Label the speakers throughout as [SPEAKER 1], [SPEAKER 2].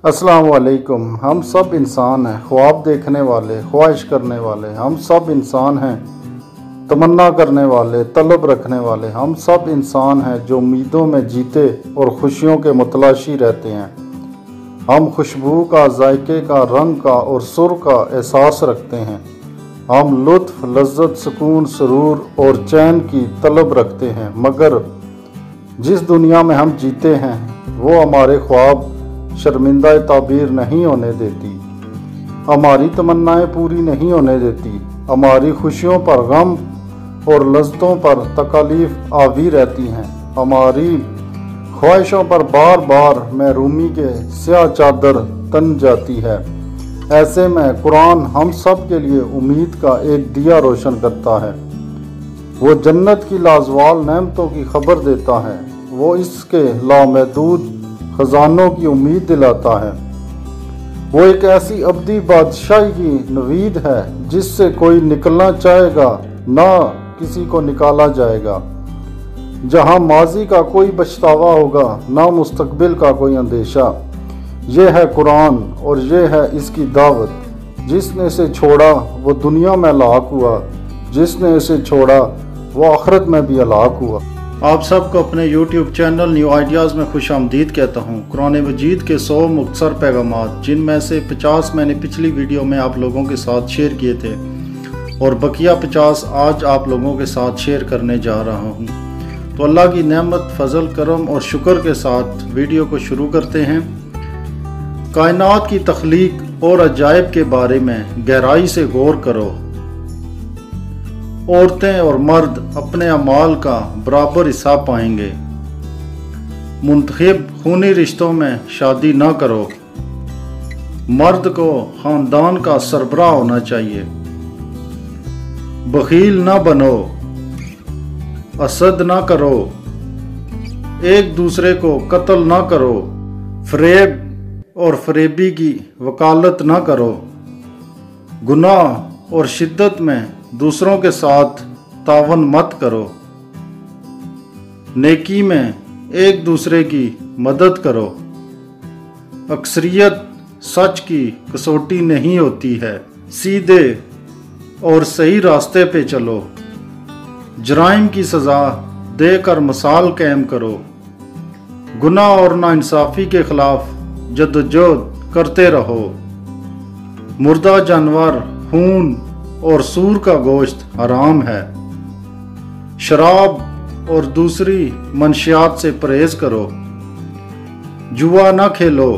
[SPEAKER 1] अस्सलाम वालेकुम। हम सब इंसान हैं, ख्वाब देखने वाले, ख्वाहिश करने वाले। हम सब इंसान हैं, तमन्ना करने वाले, तलब रखने वाले। हम सब इंसान हैं जो उम्मीदों में जीते और खुशियों के मुतलाशी रहते हैं। हम खुशबू का, जायके का, रंग का और सुर का एहसास रखते हैं। हम लुत्फ़, लज्जत, सुकून, सुरूर और चैन की तलब रखते हैं, मगर जिस दुनिया में हम जीते हैं वो हमारे ख्वाब शर्मिंदा ताबीर नहीं होने देती, हमारी तमन्नाएं पूरी नहीं होने देती। हमारी खुशियों पर गम और लज्जतों पर तकलीफ आवी रहती हैं। हमारी ख्वाहिशों पर बार बार महरूमी के स्याह चादर तन जाती है। ऐसे में कुरान हम सब के लिए उम्मीद का एक दिया रोशन करता है। वो जन्नत की लाजवाल नेमतों की खबर देता है। वो इसके लामहदूद खजानों की उम्मीद दिलाता है। वो एक ऐसी अब्दी बादशाही की नवीद है जिससे कोई निकलना चाहेगा, ना किसी को निकाला जाएगा। जहां माजी का कोई पछतावा होगा, ना मुस्तकबिल का कोई अंदेशा। ये है कुरान और ये है इसकी दावत। जिसने इसे छोड़ा वो दुनिया में हलाक हुआ, जिसने इसे छोड़ा वो आखिरत में भी हलाक हुआ। आप सबको अपने YouTube चैनल न्यू आइडियाज़ में खुश आमदीद कहता हूँ। कुरान मजीद के 100 मुख्तसर पैगामात, जिनमें से 50 मैंने पिछली वीडियो में आप लोगों के साथ शेयर किए थे और बकिया 50 आज आप लोगों के साथ शेयर करने जा रहा हूँ। तो अल्लाह की नेमत, फजल, करम और शुक्र के साथ वीडियो को शुरू करते हैं। कायनात की तख्लीक और अजायब के बारे में गहराई से गौर करो। औरतें और मर्द अपने अमाल का बराबर हिस्सा पाएंगे। मुंतखब खूनी रिश्तों में शादी न करो। मर्द को खानदान का सरबराह होना चाहिए। बखील न बनो, असद न करो, एक दूसरे को कत्ल न करो, फरेब और फरेबी की वकालत न करो। गुनाह और शिद्दत में दूसरों के साथ तावन मत करो। नेकी में एक दूसरे की मदद करो। अक्सरियत सच की कसौटी नहीं होती है। सीधे और सही रास्ते पे चलो। जराइम की सज़ा देकर मिसाल कायम करो। गुनाह और नाइंसाफ़ी के खिलाफ जद्दोजहद करते रहो। मुर्दा जानवर, खून और सूर का गोश्त हराम है। शराब और दूसरी मंशियात से परहेज करो। जुआ ना खेलो,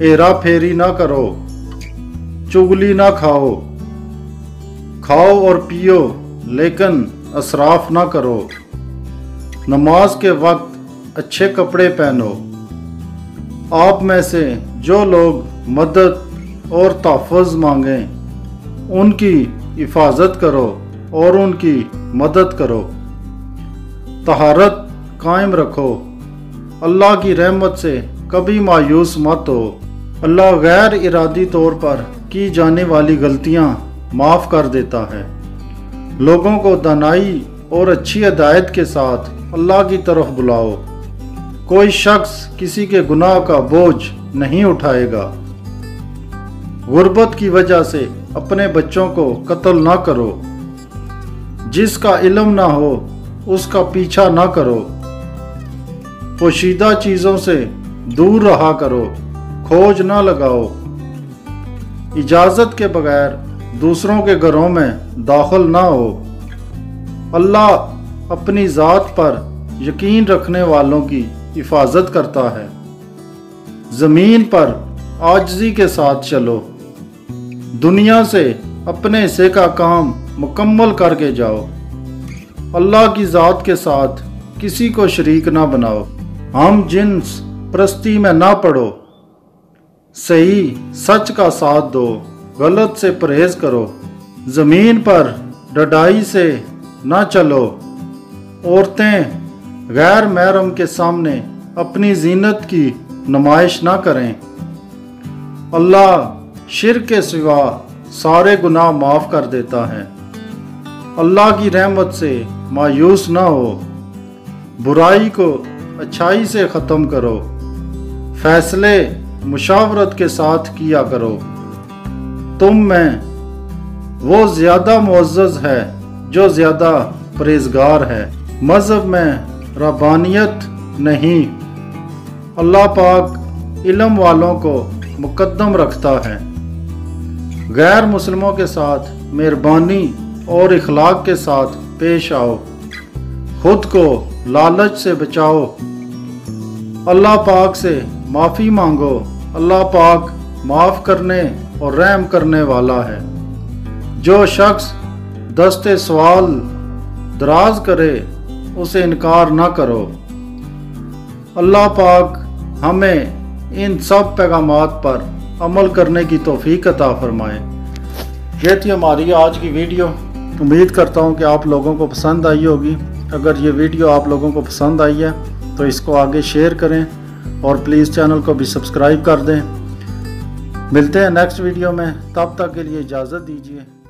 [SPEAKER 1] हेरा फेरी ना करो, चुगली ना खाओ। खाओ और पियो लेकिन असराफ ना करो। नमाज के वक्त अच्छे कपड़े पहनो। आप में से जो लोग मदद और तहफ़्फ़ुज़ मांगें उनकी हिफाजत करो और उनकी मदद करो। तहारत कायम रखो। अल्लाह की रहमत से कभी मायूस मत हो। अल्लाह गैर इरादी तौर पर की जाने वाली गलतियां माफ़ कर देता है। लोगों को दानाई और अच्छी हिदायत के साथ अल्लाह की तरफ बुलाओ। कोई शख्स किसी के गुनाह का बोझ नहीं उठाएगा। गुर्बत की वजह से अपने बच्चों को कत्ल ना करो। जिसका इल्म ना हो उसका पीछा ना करो। पोशीदा चीज़ों से दूर रहा करो। खोज ना लगाओ। इजाज़त के बगैर दूसरों के घरों में दाखिल ना हो। अल्लाह अपनी ज़ात पर यकीन रखने वालों की हिफाजत करता है। ज़मीन पर आजिज़ी के साथ चलो। दुनिया से अपने हिस्से का काम मुकम्मल करके जाओ। अल्लाह की ज़ात के साथ किसी को शरीक ना बनाओ। हम जिन्स परस्ती में ना पड़ो। सही सच का साथ दो, गलत से परहेज करो। ज़मीन पर डडाई से ना चलो। औरतें गैर महरम के सामने अपनी जीनत की नुमाइश ना करें। अल्लाह शिर्क के सिवा सारे गुनाह माफ़ कर देता है। अल्लाह की रहमत से मायूस ना हो। बुराई को अच्छाई से ख़त्म करो। फैसले مشاورت کے ساتھ کیا کرو۔ تم میں وہ زیادہ معزز ہے جو زیادہ پرہیزگار ہے۔ مذہب میں ربانیت نہیں، اللہ پاک علم والوں کو مقدم رکھتا ہے۔ غیر مسلموں کے ساتھ مہربانی اور اخلاق کے ساتھ پیش آؤ، خود کو لالچ سے بچاؤ، اللہ پاک سے معافی مانگو، اللہ پاک معاف کرنے اور رحم کرنے والا ہے۔ جو شخص دست سوال دراز کرے اسے انکار نہ کرو۔ اللہ پاک ہمیں ان سب پیغامات پر عمل کرنے کی توفیق عطا فرمائے۔ یہ تھی ہماری آج کی ویڈیو، امید کرتا ہوں کہ آپ لوگوں کو پسند آئی ہوگی۔ اگر یہ ویڈیو آپ لوگوں کو پسند آئی ہے تو اس کو آگے شیئر کریں اور پلیز چینل کو بھی سبسکرائب کر دیں۔ ملتے ہیں نیکسٹ ویڈیو میں، تب تک کے لیے اجازت دیجیے۔